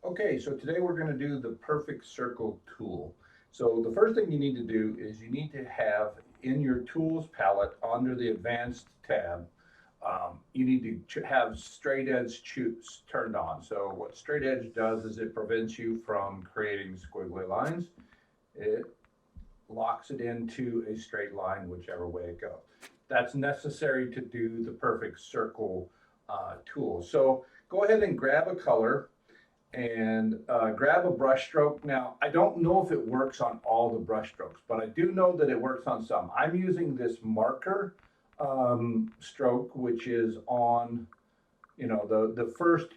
Okay, so today we're going to do the perfect circle tool. So the first thing you need to do is you need to have in your tools palette under the advanced tab, you need to have straight edge choose turned on. So what straight edge does is it prevents you from creating squiggly lines. It locks it into a straight line, whichever way it goes. That's necessary to do the perfect circle tool. So go ahead and grab a color and grab a brush stroke. Now, I don't know if it works on all the brush strokes, but I do know that it works on some. I'm using this marker stroke, which is on, the first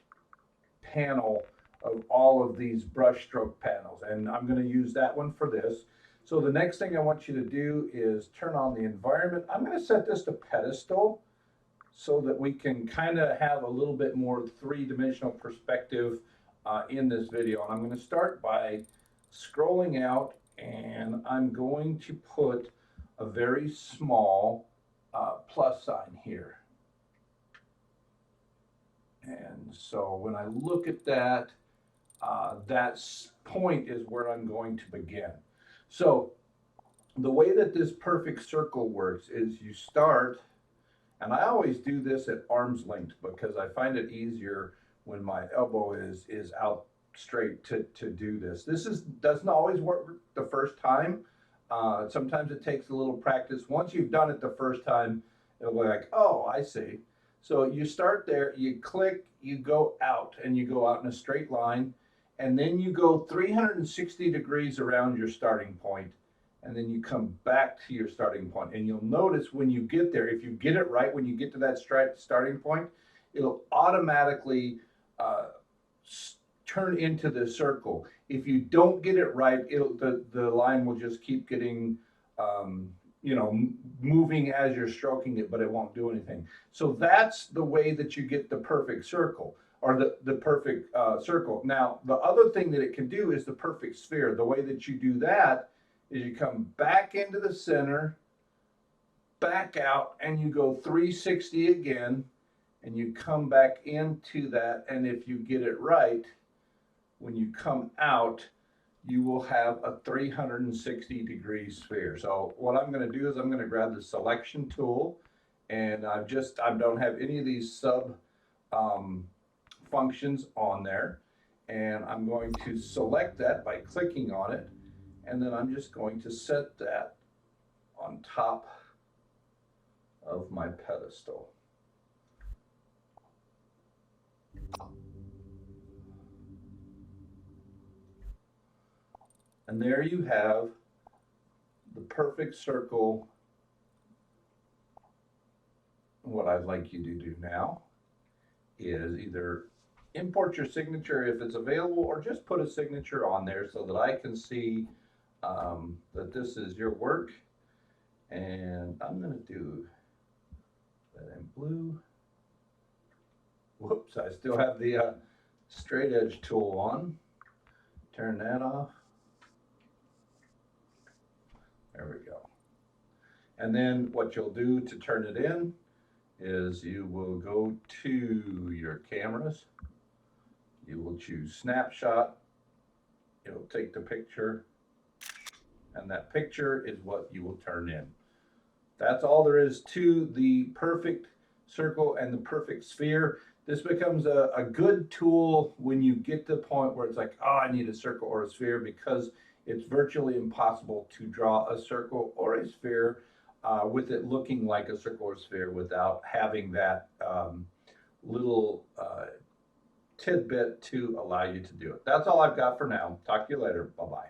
panel of all of these brush stroke panels, and I'm going to use that one for this. So the next thing I want you to do is turn on the environment. I'm going to set this to pedestal so that we can kind of have a little bit more three-dimensional perspective in this video. And I'm going to start by scrolling out, and I'm going to put a very small plus sign here. And so when I look at that, that point is where I'm going to begin. So the way that this perfect circle works is you start, and I always do this at arm's length because I find it easier when my elbow is out straight to do this. This doesn't always work the first time. Sometimes it takes a little practice. Once you've done it the first time, it'll be like, oh, I see. So you start there, you click, you go out, and you go out in a straight line, and then you go 360 degrees around your starting point, and then you come back to your starting point. And you'll notice when you get there, if you get it right, when you get to that starting point, it'll automatically turn into the circle. If you don't get it right, the line will just keep getting moving as you're stroking it, but it won't do anything. So that's the way that you get the perfect circle, or the perfect circle. Now, the other thing that it can do is the perfect sphere. The way that you do that is you come back into the center, back out, and you go 360 again, and you come back into that. And if you get it right, when you come out, you will have a 360 degree sphere. So what I'm going to do is I'm going to grab the selection tool, and I don't have any of these sub functions on there, and I'm going to select that by clicking on it, and then I'm just going to set that on top of my pedestal. And there you have the perfect circle. What I'd like you to do now is either import your signature if it's available, or just put a signature on there so that I can see that this is your work. And I'm going to do that in blue. Whoops, I still have the straight edge tool on. Turn that off. There we go. And then what you'll do to turn it in is you will go to your cameras. You will choose snapshot. It'll take the picture, and that picture is what you will turn in. That's all there is to the perfect circle and the perfect sphere. This becomes a good tool when you get to the point where it's like, oh, I need a circle or a sphere, because it's virtually impossible to draw a circle or a sphere with it looking like a circle or sphere without having that little tidbit to allow you to do it. That's all I've got for now. Talk to you later. Bye-bye.